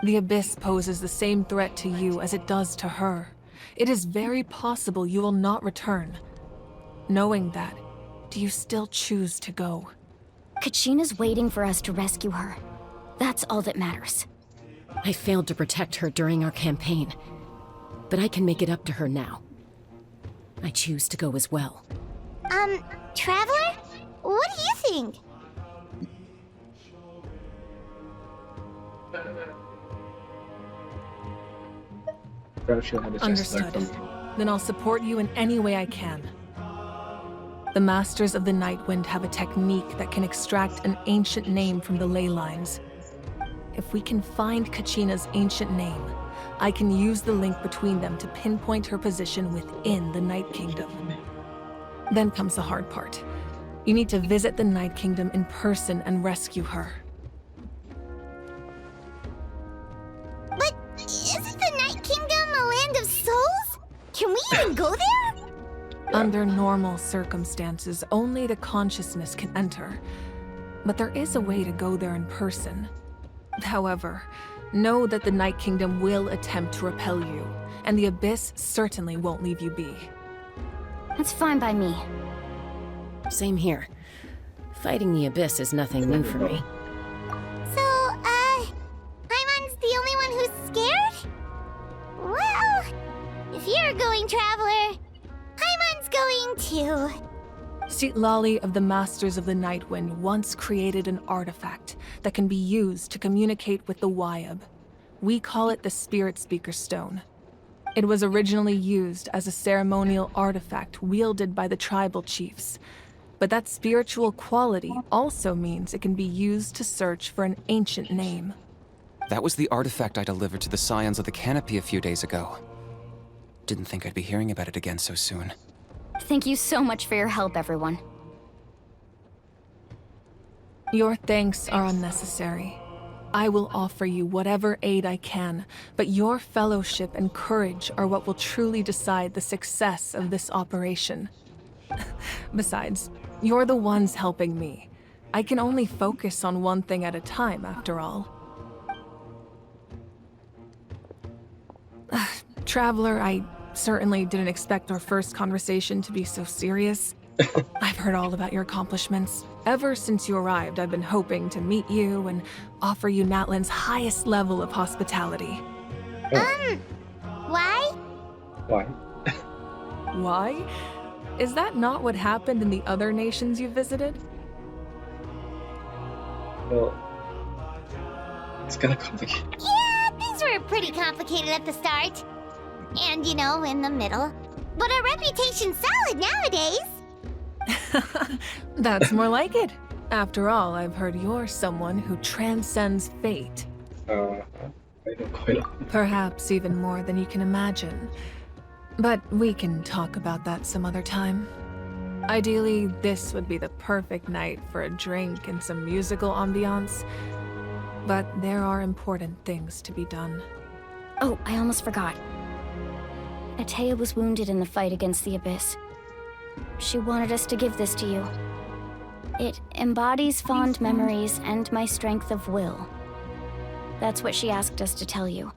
The Abyss poses the same threat to you as it does to her. It is very possible you will not return. Knowing that, do you still choose to go? Kachina's waiting for us to rescue her. That's all that matters. I failed to protect her during our campaign, but I can make it up to her now. I choose to go as well. Traveler? What do you think? Understood. Then I'll support you in any way I can. The Masters of the Nightwind have a technique that can extract an ancient name from the ley lines. If we can find Kachina's ancient name, I can use the link between them to pinpoint her position within the Night Kingdom. Then comes the hard part. You need to visit the Night Kingdom in person and rescue her. But isn't the Night Kingdom a land of souls? Can we even go there? Under normal circumstances, only the consciousness can enter. But there is a way to go there in person. However, know that the Night Kingdom will attempt to repel you, and the Abyss certainly won't leave you be. That's fine by me. Same here. Fighting the Abyss is nothing new for me. So, Paimon's the only one who's scared? Well, if you're going, Traveler, Paimon's going too. Citlali of the Masters of the Nightwind once created an artifact that can be used to communicate with the Wyab. We call it the Spirit Speaker Stone. It was originally used as a ceremonial artifact wielded by the tribal chiefs, but that spiritual quality also means it can be used to search for an ancient name. That was the artifact I delivered to the Scions of the Canopy a few days ago. Didn't think I'd be hearing about it again so soon. Thank you so much for your help, everyone. Your thanks are unnecessary. I will offer you whatever aid I can, but your fellowship and courage are what will truly decide the success of this operation. Besides, you're the ones helping me. I can only focus on one thing at a time, after all. Traveler, I certainly didn't expect our first conversation to be so serious. I've heard all about your accomplishments. Ever since you arrived, I've been hoping to meet you and offer you Natlan's highest level of hospitality. Why? Why? Why? Is that not what happened in the other nations you visited? Well, it's kinda complicated. Yeah, things were pretty complicated at the start. And, you know, in the middle. But our reputation's solid nowadays. That's more like it. After all, I've heard you're someone who transcends fate. I don't quite. Perhaps even more than you can imagine. But we can talk about that some other time. Ideally, this would be the perfect night for a drink and some musical ambiance. But there are important things to be done. Oh, I almost forgot. Atea was wounded in the fight against the Abyss. She wanted us to give this to you. It embodies fond memories and my strength of will. That's what she asked us to tell you.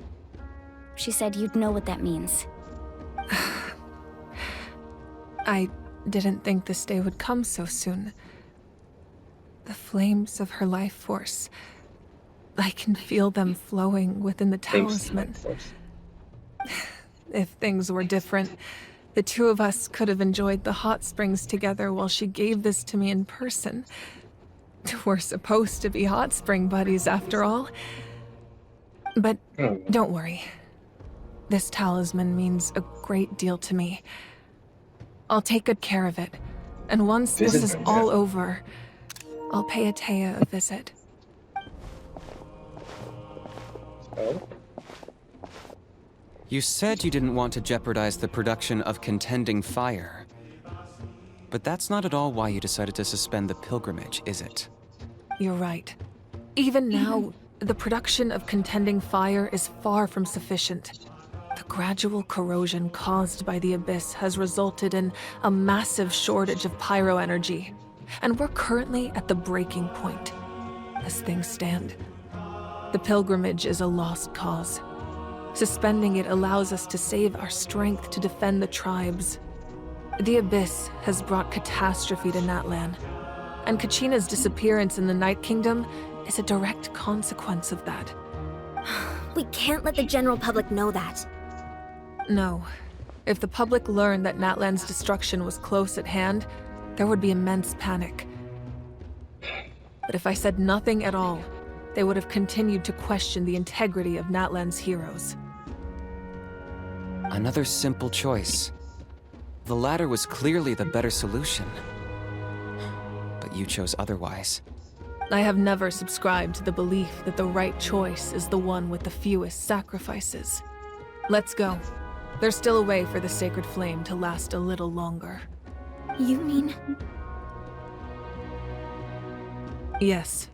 She said you'd know what that means. I didn't think this day would come so soon. The flames of her life force. I can feel them flowing within the talisman. If things were different, the two of us could have enjoyed the hot springs together while she gave this to me in person. We're supposed to be hot spring buddies after all. But don't worry. This talisman means a great deal to me. I'll take good care of it. And once this is all over, I'll pay Atea a visit. You said you didn't want to jeopardize the production of contending fire. But that's not at all why you decided to suspend the pilgrimage, is it? You're right. Even now, the production of contending fire is far from sufficient. The gradual corrosion caused by the Abyss has resulted in a massive shortage of pyro energy, and we're currently at the breaking point, as things stand. The pilgrimage is a lost cause. Suspending it allows us to save our strength to defend the tribes. The Abyss has brought catastrophe to Natlan, and Kachina's disappearance in the Night Kingdom is a direct consequence of that. We can't let the general public know that. No. If the public learned that Natlan's destruction was close at hand, there would be immense panic. But if I said nothing at all, they would have continued to question the integrity of Natlan's heroes. Another simple choice. The latter was clearly the better solution. But you chose otherwise. I have never subscribed to the belief that the right choice is the one with the fewest sacrifices. Let's go. There's still a way for the sacred flame to last a little longer. You mean? Yes.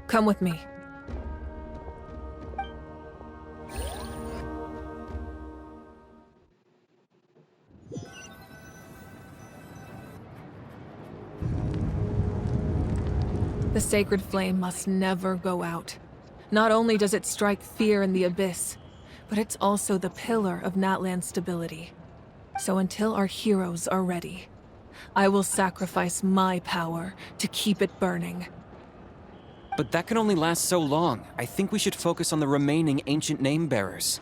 Come with me. The sacred flame must never go out. Not only does it strike fear in the Abyss, but it's also the pillar of Natlan's stability. So until our heroes are ready, I will sacrifice my power to keep it burning. But that can only last so long. I think we should focus on the remaining ancient name-bearers.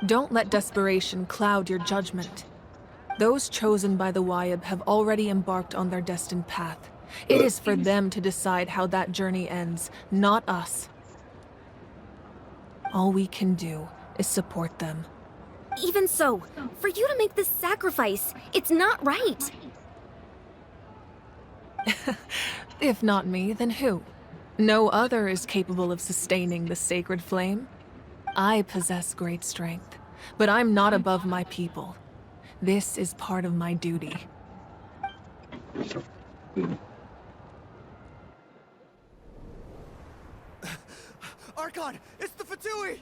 Don't let desperation cloud your judgment. Those chosen by the Wayab have already embarked on their destined path. It is for them to decide how that journey ends, not us. All we can do is support them. Even so, for you to make this sacrifice, it's not right. If not me, then who? No other is capable of sustaining the sacred flame. I possess great strength, but I'm not above my people. This is part of my duty. Archon, it's the Fatui!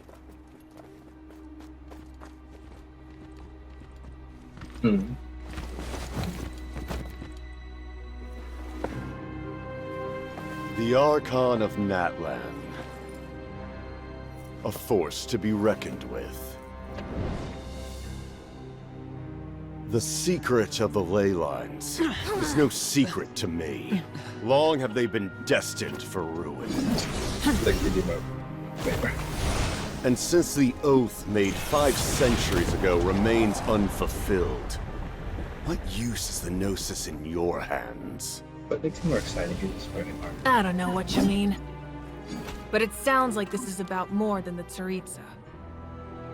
The Archon of Natlan. A force to be reckoned with. The secret of the ley lines is no secret to me. Long have they been destined for ruin. And since the oath made 5 centuries ago remains unfulfilled, what use is the Gnosis in your hands? But makes it more exciting in this part. I don't know what you mean. But it sounds like this is about more than the Tsaritsa.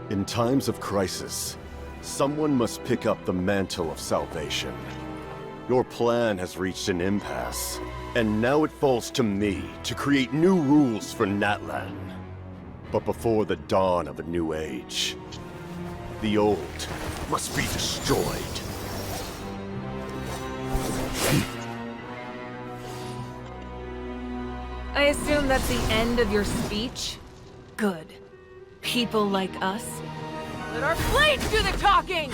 In times of crisis, someone must pick up the mantle of salvation. Your plan has reached an impasse, and now it falls to me to create new rules for Natlan. But before the dawn of a new age, the old must be destroyed. I assume that's the end of your speech? Good. People like us. Let our blades do the talking!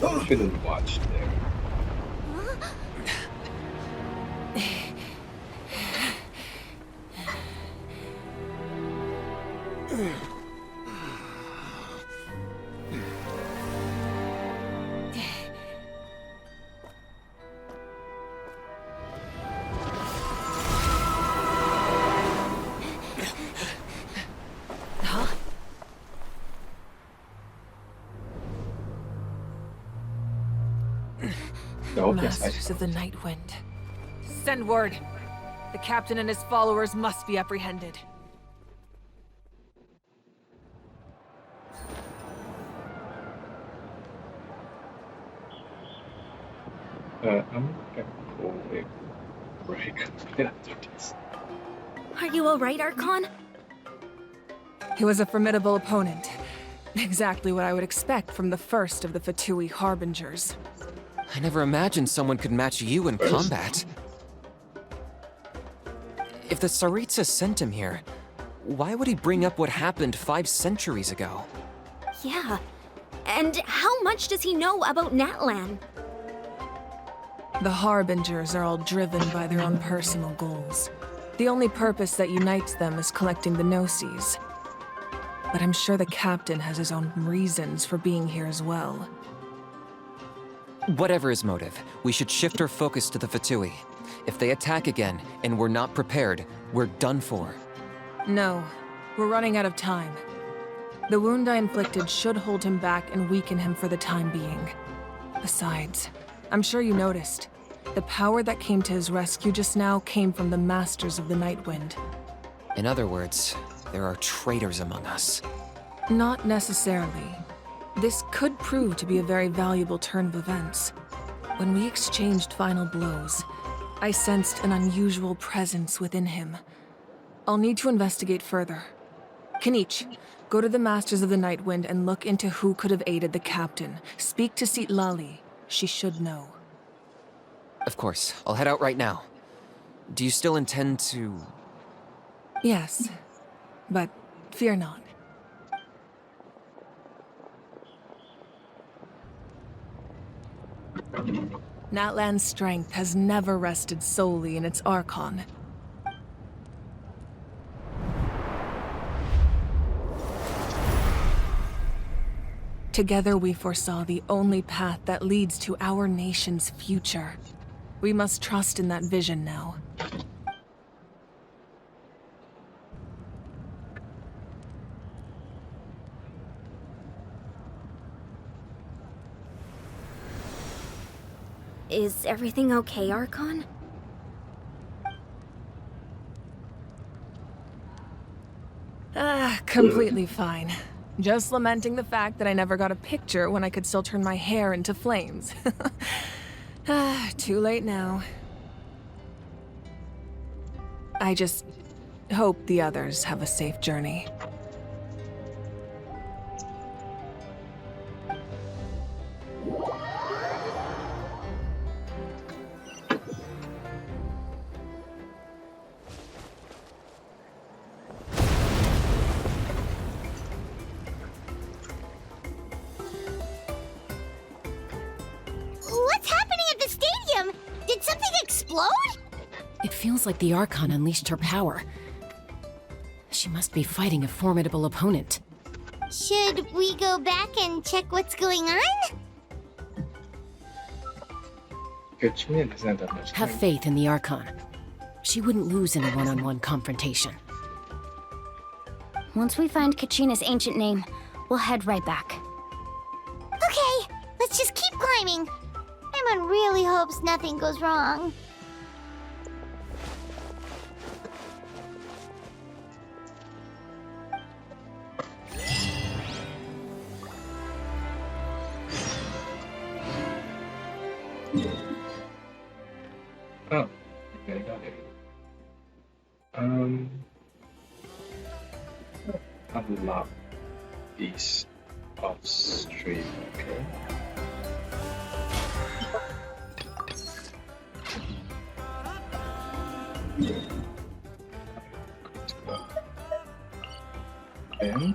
I shouldn't watch there. Oh, yes, Masters of the Night Wind. Send word. The captain and his followers must be apprehended. I'm gonna go a break after this. Are you alright, Archon? He was a formidable opponent. Exactly what I would expect from the first of the Fatui Harbingers. I never imagined someone could match you in combat. If the Tsaritsa sent him here, why would he bring up what happened 5 centuries ago? Yeah. And how much does he know about Natlan? The Harbingers are all driven by their own personal goals. The only purpose that unites them is collecting the Gnosis. But I'm sure the captain has his own reasons for being here as well. Whatever his motive, we should shift our focus to the Fatui. If they attack again, and we're not prepared, we're done for. No, we're running out of time. The wound I inflicted should hold him back and weaken him for the time being. Besides, I'm sure you noticed, the power that came to his rescue just now came from the Masters of the Night Wind. In other words, there are traitors among us. Not necessarily. This could prove to be a very valuable turn of events. When we exchanged final blows, I sensed an unusual presence within him. I'll need to investigate further. Kenichi, go to the Masters of the Night Wind and look into who could have aided the captain. Speak to Citlali. She should know. Of course, I'll head out right now. Do you still intend to... Yes, but fear not. Natlan's strength has never rested solely in its Archon. Together we foresaw the only path that leads to our nation's future. We must trust in that vision now. Is everything okay, Archon? Completely fine. Just lamenting the fact that I never got a picture when I could still turn my hair into flames. Too late now. I just hope the others have a safe journey. What's happening at the stadium? Did something explode? It feels like the Archon unleashed her power. She must be fighting a formidable opponent. Should we go back and check what's going on? Kachina doesn't have that much time. Have faith in the Archon. She wouldn't lose in a one-on-one confrontation. Once we find Kachina's ancient name, we'll head right back. Okay, let's just keep climbing. Emma really hopes nothing goes wrong. Oh, okay, got it. Unlock these off stream, okay? And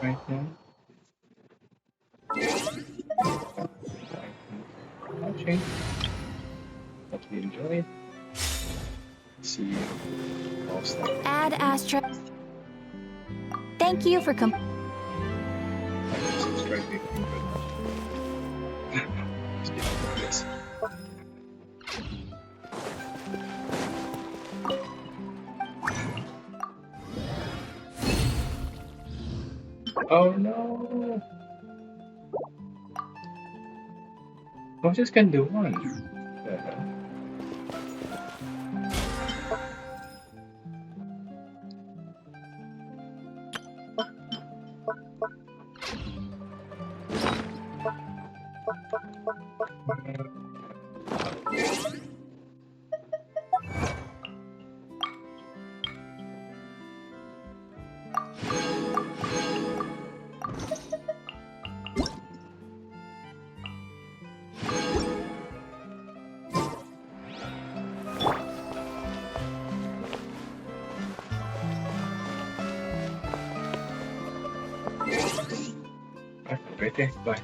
right now. Watching. Hope you enjoyed. See you all stuff. Add Astra. Thank you for Subscribe if you could. Yes. Oh no! I was just gonna do one. Right there. Bye.